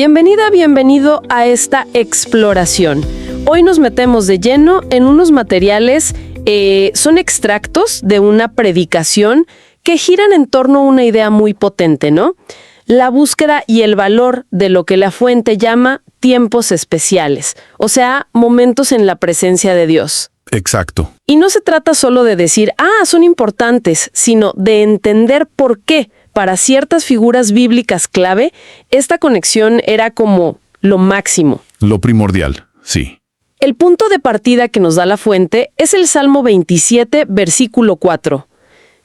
Bienvenida, bienvenido a esta exploración. Hoy nos metemos de lleno en unos materiales, son extractos de una predicación que giran en torno a una idea muy potente, ¿no? La búsqueda y el valor de lo que la fuente llama tiempos especiales, o sea, momentos en la presencia de Dios. Exacto. Y no se trata solo de decir, son importantes, sino de entender por qué, para ciertas figuras bíblicas clave, esta conexión era como lo máximo. Lo primordial, sí. El punto de partida que nos da la fuente es el Salmo 27, versículo 4.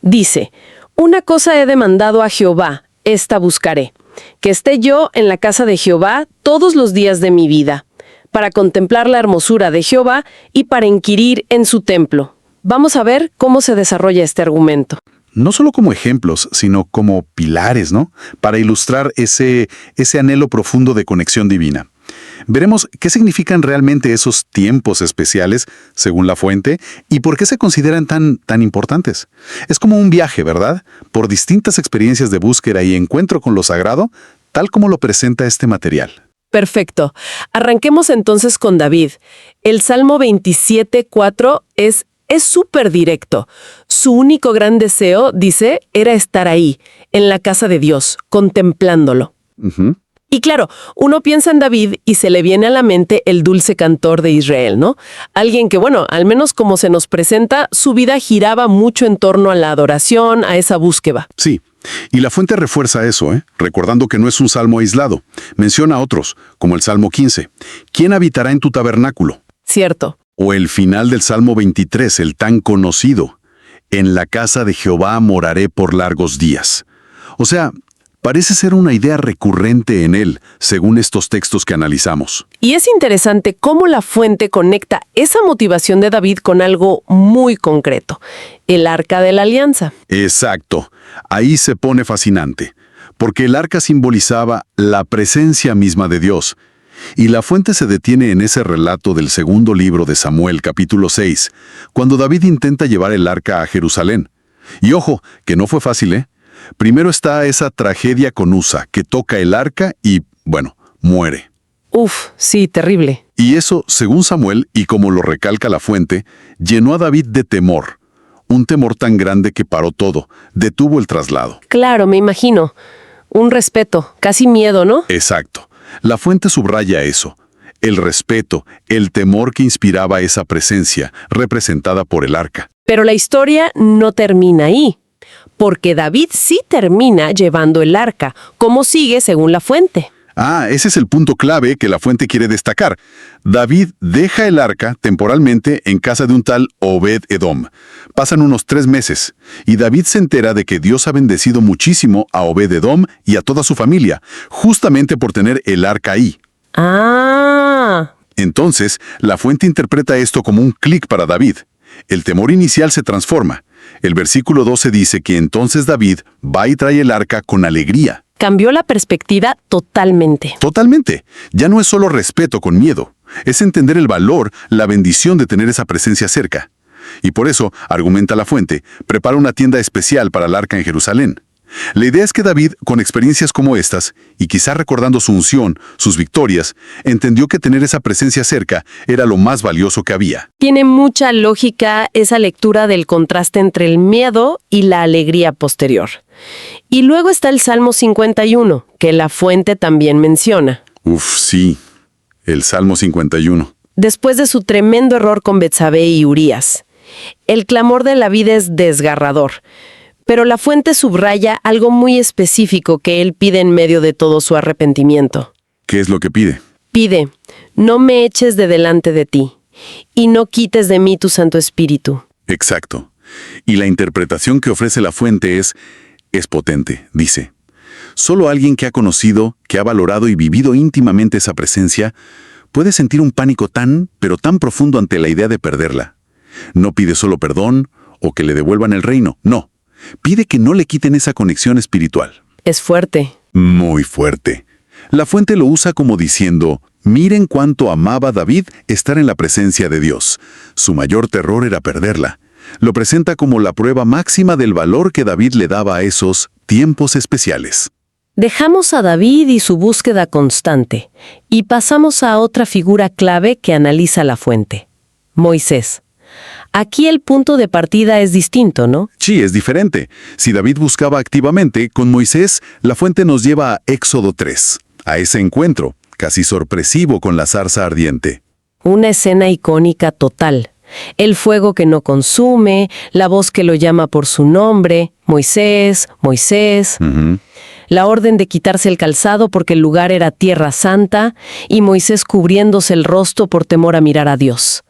Dice, «Una cosa he demandado a Jehová, esta buscaré, que esté yo en la casa de Jehová todos los días de mi vida, para contemplar la hermosura de Jehová y para inquirir en su templo». Vamos a ver cómo se desarrolla este argumento. No solo como ejemplos, sino como pilares, ¿no? Para ilustrar ese anhelo profundo de conexión divina. Veremos qué significan realmente esos tiempos especiales, según la fuente, y por qué se consideran tan importantes. Es como un viaje, ¿verdad? Por distintas experiencias de búsqueda y encuentro con lo sagrado, tal como lo presenta este material. Perfecto. Arranquemos entonces con David. El Salmo 27, 4 es súper directo. Su único gran deseo, dice, era estar ahí, en la casa de Dios, contemplándolo. Uh-huh. Y claro, uno piensa en David y se le viene a la mente el dulce cantor de Israel, ¿no? Alguien que, al menos como se nos presenta, su vida giraba mucho en torno a la adoración, a esa búsqueda. Sí, y la fuente refuerza eso, recordando que no es un salmo aislado. Menciona otros, como el Salmo 15. ¿Quién habitará en tu tabernáculo? Cierto. O el final del Salmo 23, el tan conocido. En la casa de Jehová moraré por largos días. O sea, parece ser una idea recurrente en él, según estos textos que analizamos. Y es interesante cómo la fuente conecta esa motivación de David con algo muy concreto, el Arca de la Alianza. Exacto. Ahí se pone fascinante, porque el arca simbolizaba la presencia misma de Dios. Y la fuente se detiene en ese relato del segundo libro de Samuel, capítulo 6, cuando David intenta llevar el arca a Jerusalén. Y ojo, que no fue fácil, Primero está esa tragedia con Usa, que toca el arca y, muere. Uf, sí, terrible. Y eso, según Samuel, y como lo recalca la fuente, llenó a David de temor. Un temor tan grande que paró todo, detuvo el traslado. Claro, me imagino. Un respeto, casi miedo, ¿no? Exacto. La fuente subraya eso. El respeto, el temor que inspiraba esa presencia, representada por el arca. Pero la historia no termina ahí, porque David sí termina llevando el arca, como sigue según la fuente. Ese es el punto clave que la fuente quiere destacar. David deja el arca temporalmente en casa de un tal Obed-Edom. Pasan unos 3 meses, y David se entera de que Dios ha bendecido muchísimo a Obed-Edom y a toda su familia, justamente por tener el arca ahí. Entonces, la fuente interpreta esto como un clic para David. El temor inicial se transforma. El versículo 12 dice que entonces David va y trae el arca con alegría. Cambió la perspectiva totalmente. Totalmente. Ya no es solo respeto con miedo. Es entender el valor, la bendición de tener esa presencia cerca. Y por eso, argumenta la fuente, prepara una tienda especial para el arca en Jerusalén. La idea es que David, con experiencias como estas, y quizá recordando su unción, sus victorias, entendió que tener esa presencia cerca era lo más valioso que había. Tiene mucha lógica esa lectura del contraste entre el miedo y la alegría posterior. Y luego está el Salmo 51, que la fuente también menciona. Sí, el Salmo 51. Después de su tremendo error con Betsabé y Urías. El clamor de David es desgarrador. Pero la fuente subraya algo muy específico que él pide en medio de todo su arrepentimiento. ¿Qué es lo que pide? Pide, no me eches de delante de ti, y no quites de mí tu Santo Espíritu. Exacto. Y la interpretación que ofrece la fuente es potente, dice. Solo alguien que ha conocido, que ha valorado y vivido íntimamente esa presencia, puede sentir un pánico pero tan profundo ante la idea de perderla. No pide solo perdón o que le devuelvan el reino, no. Pide que no le quiten esa conexión espiritual. Es fuerte. Muy fuerte. La fuente lo usa como diciendo, miren cuánto amaba David estar en la presencia de Dios. Su mayor terror era perderla. Lo presenta como la prueba máxima del valor que David le daba a esos tiempos especiales. Dejamos a David y su búsqueda constante, y pasamos a otra figura clave que analiza la fuente: Moisés. Aquí el punto de partida es distinto, ¿no? Sí, es diferente. Si David buscaba activamente, con Moisés, la fuente nos lleva a Éxodo 3, a ese encuentro, casi sorpresivo con la zarza ardiente. Una escena icónica total. El fuego que no consume, la voz que lo llama por su nombre: Moisés, Moisés. La orden de quitarse el calzado porque el lugar era tierra santa, y Moisés cubriéndose el rostro por temor a mirar a Dios.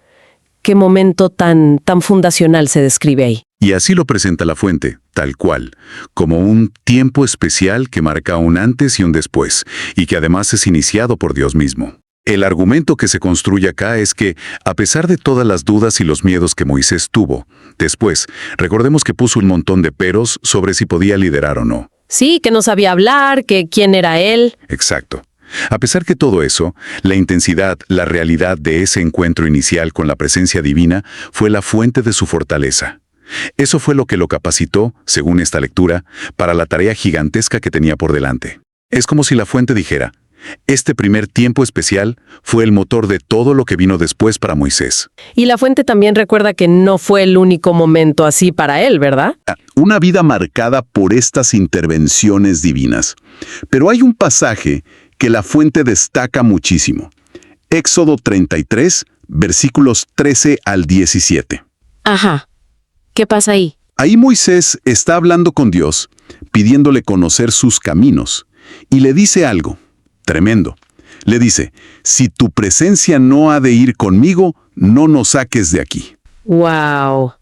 Qué momento tan fundacional se describe ahí. Y así lo presenta la fuente, tal cual, como un tiempo especial que marca un antes y un después, y que además es iniciado por Dios mismo. El argumento que se construye acá es que, a pesar de todas las dudas y los miedos que Moisés tuvo, después, recordemos que puso un montón de peros sobre si podía liderar o no. Sí, que no sabía hablar, que quién era él. Exacto. A pesar que todo eso, la intensidad, la realidad de ese encuentro inicial con la presencia divina fue la fuente de su fortaleza. Eso fue lo que lo capacitó, según esta lectura, para la tarea gigantesca que tenía por delante. Es como si la fuente dijera: este primer tiempo especial fue el motor de todo lo que vino después para Moisés. Y la fuente también recuerda que no fue el único momento así para él, ¿verdad? Una vida marcada por estas intervenciones divinas. Pero hay un pasaje que la fuente destaca muchísimo. Éxodo 33, versículos 13 al 17. Ajá. ¿Qué pasa ahí? Ahí Moisés está hablando con Dios, pidiéndole conocer sus caminos, y le dice algo tremendo. Le dice: si tu presencia no ha de ir conmigo, no nos saques de aquí. ¡Wow!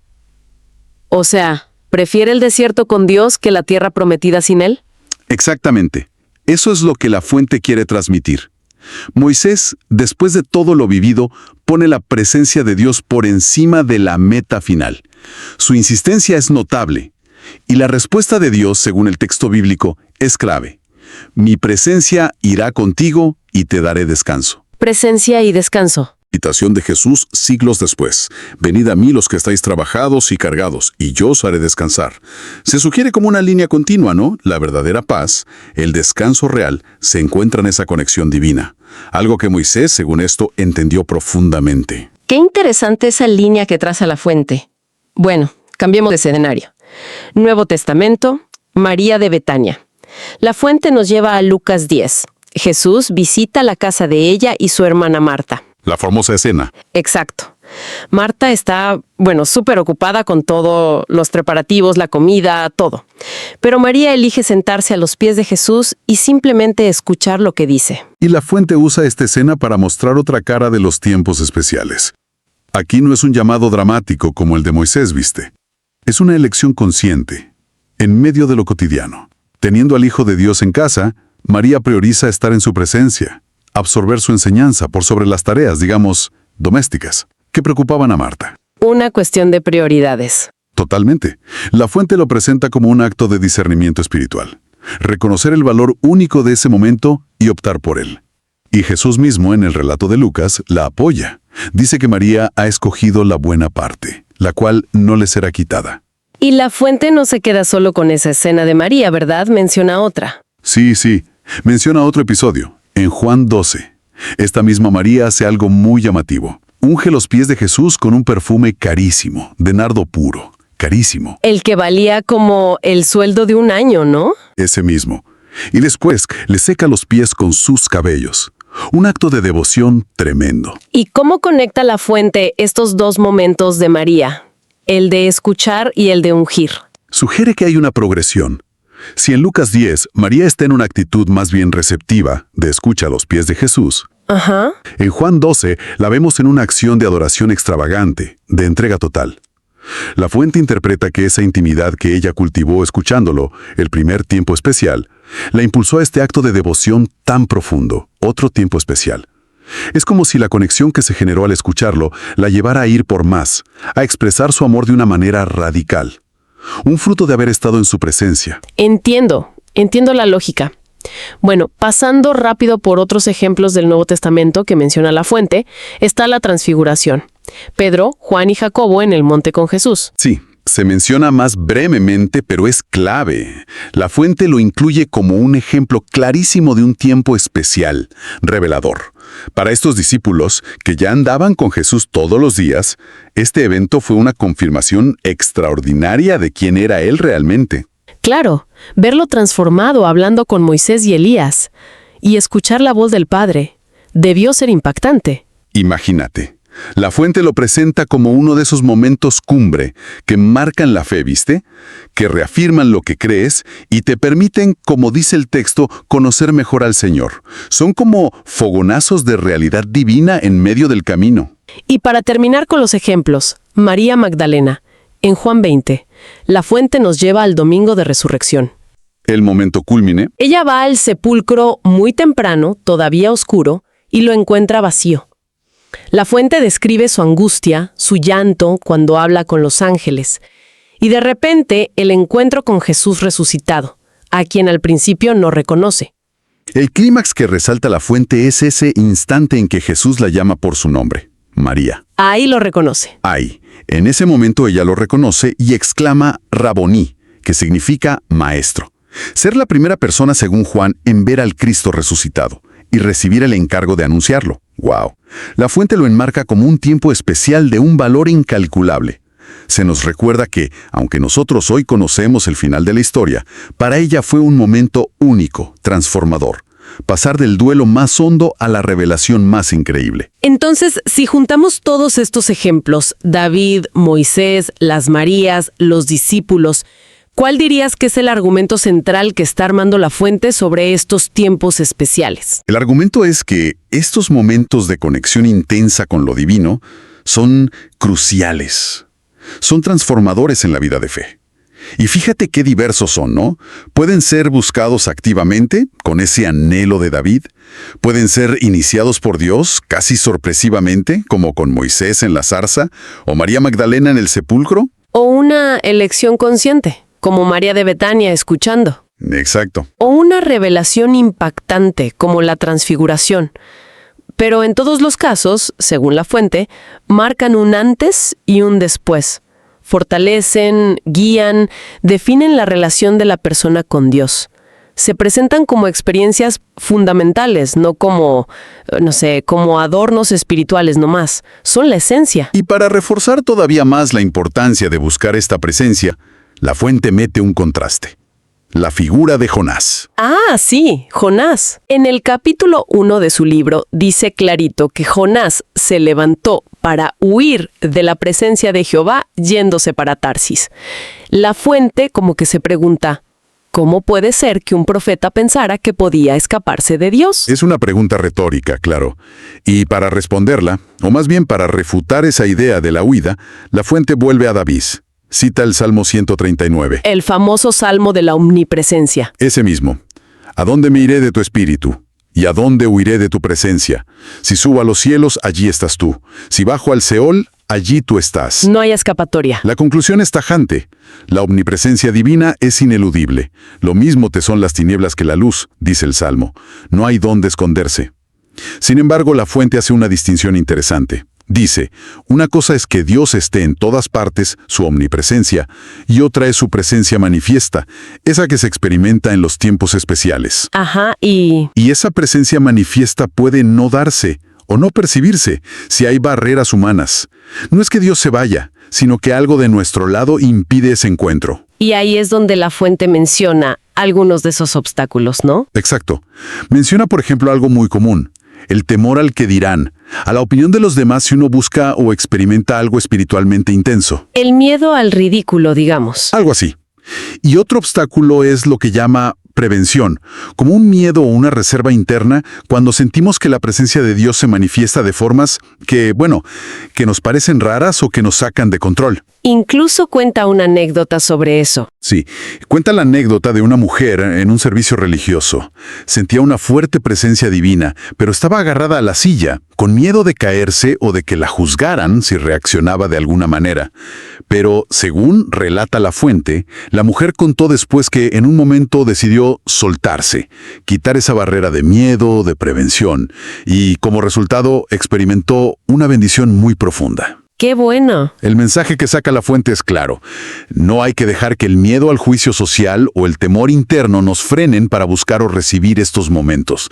O sea, ¿prefiere el desierto con Dios que la tierra prometida sin él? Exactamente. Eso es lo que la fuente quiere transmitir. Moisés, después de todo lo vivido, pone la presencia de Dios por encima de la meta final. Su insistencia es notable, y la respuesta de Dios, según el texto bíblico, es clave. Mi presencia irá contigo y te daré descanso. Presencia y descanso. Invitación de Jesús siglos después. Venid a mí los que estáis trabajados y cargados, y yo os haré descansar. Se sugiere como una línea continua, ¿no? La verdadera paz, el descanso real, se encuentra en esa conexión divina. Algo que Moisés, según esto, entendió profundamente. Qué interesante esa línea que traza la fuente. Bueno, cambiemos de escenario. Nuevo Testamento, María de Betania. La fuente nos lleva a Lucas 10. Jesús visita la casa de ella y su hermana Marta. La famosa escena. Exacto. Marta está, súper ocupada con todos los preparativos, la comida, todo. Pero María elige sentarse a los pies de Jesús y simplemente escuchar lo que dice. Y la fuente usa esta escena para mostrar otra cara de los tiempos especiales. Aquí no es un llamado dramático como el de Moisés, ¿viste? Es una elección consciente, en medio de lo cotidiano. Teniendo al Hijo de Dios en casa, María prioriza estar en su presencia, absorber su enseñanza por sobre las tareas, digamos, domésticas, que preocupaban a Marta. Una cuestión de prioridades. Totalmente. La fuente lo presenta como un acto de discernimiento espiritual. Reconocer el valor único de ese momento y optar por él. Y Jesús mismo, en el relato de Lucas, la apoya. Dice que María ha escogido la buena parte, la cual no le será quitada. Y la fuente no se queda solo con esa escena de María, ¿verdad? Menciona otra. Sí. Menciona otro episodio, en Juan 12. Esta misma María hace algo muy llamativo. Unge los pies de Jesús con un perfume carísimo, de nardo puro, carísimo. El que valía como el sueldo de un año, ¿no? Ese mismo. Y después le seca los pies con sus cabellos. Un acto de devoción tremendo. ¿Y cómo conecta la fuente estos dos momentos de María? El de escuchar y el de ungir. Sugiere que hay una progresión. Si en Lucas 10, María está en una actitud más bien receptiva, de escucha a los pies de Jesús, Ajá. en Juan 12 la vemos en una acción de adoración extravagante, de entrega total. La fuente interpreta que esa intimidad que ella cultivó escuchándolo, el primer tiempo especial, la impulsó a este acto de devoción tan profundo, otro tiempo especial. Es como si la conexión que se generó al escucharlo la llevara a ir por más, a expresar su amor de una manera radical. Un fruto de haber estado en su presencia. Entiendo la lógica. Bueno, pasando rápido por otros ejemplos del Nuevo Testamento que menciona la fuente, está la transfiguración. Pedro, Juan y Jacobo en el monte con Jesús. Sí, Se menciona más brevemente, pero es clave. La fuente lo incluye como un ejemplo clarísimo de un tiempo especial, revelador. Para estos discípulos, que ya andaban con Jesús todos los días, este evento fue una confirmación extraordinaria de quién era Él realmente. Claro, verlo transformado hablando con Moisés y Elías, y escuchar la voz del Padre, debió ser impactante. Imagínate. La fuente lo presenta como uno de esos momentos cumbre que marcan la fe, ¿viste? Que reafirman lo que crees y te permiten, como dice el texto, conocer mejor al Señor. Son como fogonazos de realidad divina en medio del camino. Y para terminar con los ejemplos, María Magdalena, en Juan 20, la fuente nos lleva al domingo de resurrección. El momento cúlmine. Ella va al sepulcro muy temprano, todavía oscuro, y lo encuentra vacío. La fuente describe su angustia, su llanto cuando habla con los ángeles, y de repente el encuentro con Jesús resucitado, a quien al principio no reconoce. El clímax que resalta la fuente es ese instante en que Jesús la llama por su nombre, María. Ahí lo reconoce. Ahí, en ese momento ella lo reconoce y exclama Raboní, que significa maestro. Ser la primera persona, según Juan, en ver al Cristo resucitado y recibir el encargo de anunciarlo. ¡Wow! La fuente lo enmarca como un tiempo especial de un valor incalculable. Se nos recuerda que, aunque nosotros hoy conocemos el final de la historia, para ella fue un momento único, transformador. Pasar del duelo más hondo a la revelación más increíble. Entonces, si juntamos todos estos ejemplos, David, Moisés, las Marías, los discípulos, ¿cuál dirías que es el argumento central que está armando la fuente sobre estos tiempos especiales? El argumento es que estos momentos de conexión intensa con lo divino son cruciales. Son transformadores en la vida de fe. Y fíjate qué diversos son, ¿no? Pueden ser buscados activamente, con ese anhelo de David. Pueden ser iniciados por Dios, casi sorpresivamente, como con Moisés en la zarza, o María Magdalena en el sepulcro. O una elección consciente, como María de Betania escuchando. Exacto. O una revelación impactante, como la transfiguración. Pero en todos los casos, según la fuente, marcan un antes y un después. Fortalecen, guían, definen la relación de la persona con Dios. Se presentan como experiencias fundamentales, no como, como adornos espirituales nomás. Son la esencia. Y para reforzar todavía más la importancia de buscar esta presencia, la fuente mete un contraste. La figura de Jonás. Ah, sí, Jonás. En el capítulo 1 de su libro dice clarito que Jonás se levantó para huir de la presencia de Jehová yéndose para Tarsis. La fuente como que se pregunta, ¿cómo puede ser que un profeta pensara que podía escaparse de Dios? Es una pregunta retórica, claro. Y para responderla, o más bien para refutar esa idea de la huida, la fuente vuelve a David. Cita el Salmo 139. El famoso Salmo de la omnipresencia. Ese mismo. ¿A dónde me iré de tu espíritu? ¿Y a dónde huiré de tu presencia? Si subo a los cielos, allí estás tú. Si bajo al Seol, allí tú estás. No hay escapatoria. La conclusión es tajante. La omnipresencia divina es ineludible. Lo mismo te son las tinieblas que la luz, dice el Salmo. No hay dónde esconderse. Sin embargo, la fuente hace una distinción interesante. Dice, una cosa es que Dios esté en todas partes, su omnipresencia, y otra es su presencia manifiesta, esa que se experimenta en los tiempos especiales. Ajá, y esa presencia manifiesta puede no darse o no percibirse si hay barreras humanas. No es que Dios se vaya, sino que algo de nuestro lado impide ese encuentro. Y ahí es donde la fuente menciona algunos de esos obstáculos, ¿no? Exacto. Menciona, por ejemplo, algo muy común. El temor al que dirán, a la opinión de los demás si uno busca o experimenta algo espiritualmente intenso. El miedo al ridículo, digamos. Algo así. Y otro obstáculo es lo que llama prevención, como un miedo o una reserva interna cuando sentimos que la presencia de Dios se manifiesta de formas que nos parecen raras o que nos sacan de control. Incluso cuenta una anécdota sobre eso. Sí, cuenta la anécdota de una mujer en un servicio religioso. Sentía una fuerte presencia divina, pero estaba agarrada a la silla, con miedo de caerse o de que la juzgaran si reaccionaba de alguna manera. Pero, según relata la fuente, la mujer contó después que en un momento decidió soltarse, quitar esa barrera de miedo, de prevención, y como resultado experimentó una bendición muy profunda. ¡Qué bueno! El mensaje que saca la fuente es claro. No hay que dejar que el miedo al juicio social o el temor interno nos frenen para buscar o recibir estos momentos.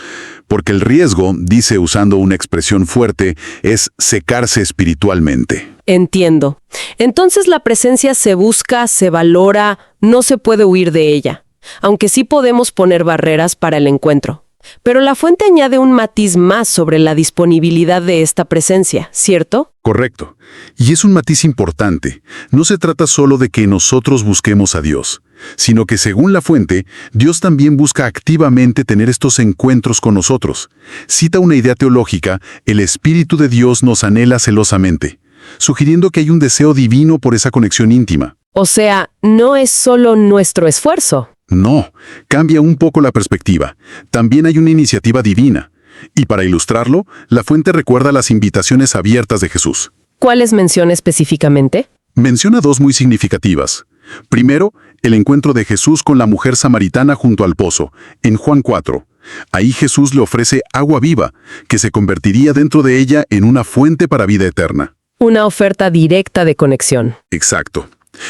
Porque el riesgo, dice usando una expresión fuerte, es secarse espiritualmente. Entiendo. Entonces la presencia se busca, se valora, no se puede huir de ella. Aunque sí podemos poner barreras para el encuentro. Pero la fuente añade un matiz más sobre la disponibilidad de esta presencia, ¿cierto? Correcto. Y es un matiz importante. No se trata solo de que nosotros busquemos a Dios, sino que según la fuente, Dios también busca activamente tener estos encuentros con nosotros. Cita una idea teológica: el Espíritu de Dios nos anhela celosamente, sugiriendo que hay un deseo divino por esa conexión íntima. O sea, no es solo nuestro esfuerzo. No, cambia un poco la perspectiva. También hay una iniciativa divina. Y para ilustrarlo, la fuente recuerda las invitaciones abiertas de Jesús. ¿Cuáles menciona específicamente? Menciona dos muy significativas. Primero, el encuentro de Jesús con la mujer samaritana junto al pozo, en Juan 4. Ahí Jesús le ofrece agua viva, que se convertiría dentro de ella en una fuente para vida eterna. Una oferta directa de conexión. Exacto.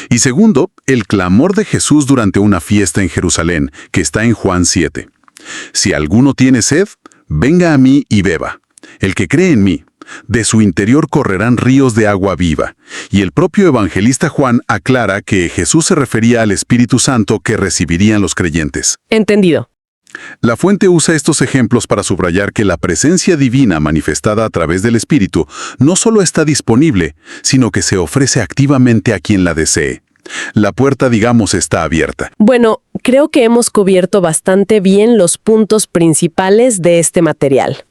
Y segundo, el clamor de Jesús durante una fiesta en Jerusalén, que está en Juan 7. Si alguno tiene sed, venga a mí y beba. El que cree en mí, de su interior correrán ríos de agua viva. Y el propio evangelista Juan aclara que Jesús se refería al Espíritu Santo que recibirían los creyentes. Entendido. La fuente usa estos ejemplos para subrayar que la presencia divina manifestada a través del Espíritu no solo está disponible, sino que se ofrece activamente a quien la desee. La puerta, digamos, está abierta. Bueno, creo que hemos cubierto bastante bien los puntos principales de este material.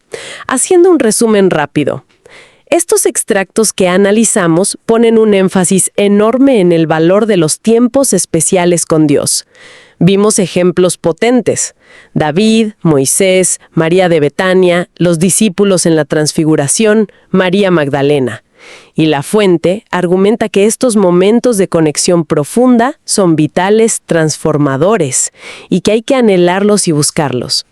Haciendo un resumen rápido. Estos extractos que analizamos ponen un énfasis enorme en el valor de los tiempos especiales con Dios. Vimos ejemplos potentes: David, Moisés, María de Betania, los discípulos en la Transfiguración, María Magdalena. Y la fuente argumenta que estos momentos de conexión profunda son vitales, transformadores, y que hay que anhelarlos y buscarlos.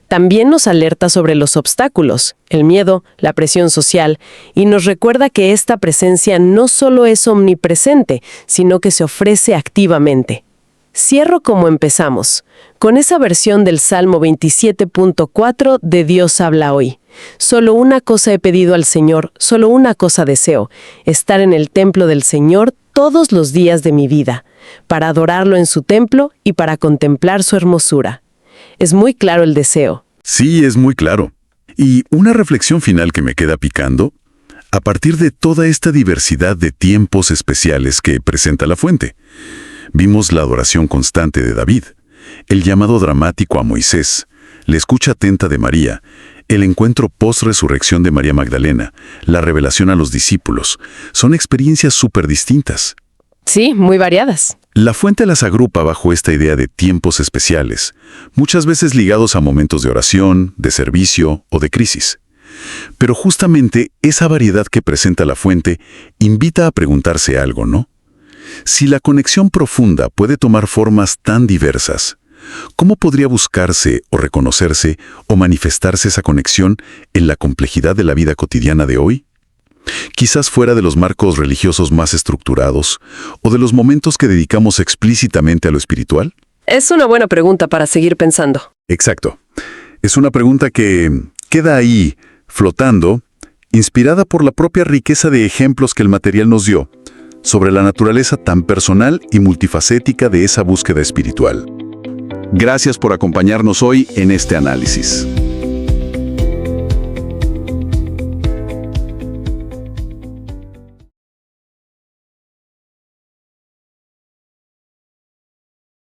También nos alerta sobre los obstáculos, el miedo, la presión social, y nos recuerda que esta presencia no solo es omnipresente, sino que se ofrece activamente. Cierro como empezamos, con esa versión del Salmo 27.4 de Dios habla hoy. Solo una cosa he pedido al Señor, solo una cosa deseo: estar en el templo del Señor todos los días de mi vida, para adorarlo en su templo y para contemplar su hermosura. Es muy claro el deseo. Sí, es muy claro. Y una reflexión final que me queda picando: a partir de toda esta diversidad de tiempos especiales que presenta la fuente, vimos la adoración constante de David, el llamado dramático a Moisés, la escucha atenta de María, el encuentro post-resurrección de María Magdalena, la revelación a los discípulos. Son experiencias súper distintas. Sí, muy variadas. La fuente las agrupa bajo esta idea de tiempos especiales, muchas veces ligados a momentos de oración, de servicio o de crisis. Pero justamente esa variedad que presenta la fuente invita a preguntarse algo, ¿no? Si la conexión profunda puede tomar formas tan diversas, ¿cómo podría buscarse o reconocerse o manifestarse esa conexión en la complejidad de la vida cotidiana de hoy? Quizás fuera de los marcos religiosos más estructurados o de los momentos que dedicamos explícitamente a lo espiritual. Es una buena pregunta para seguir pensando. Exacto. Es una pregunta que queda ahí, flotando, inspirada por la propia riqueza de ejemplos que el material nos dio sobre la naturaleza tan personal y multifacética de esa búsqueda espiritual. Gracias por acompañarnos hoy en este análisis.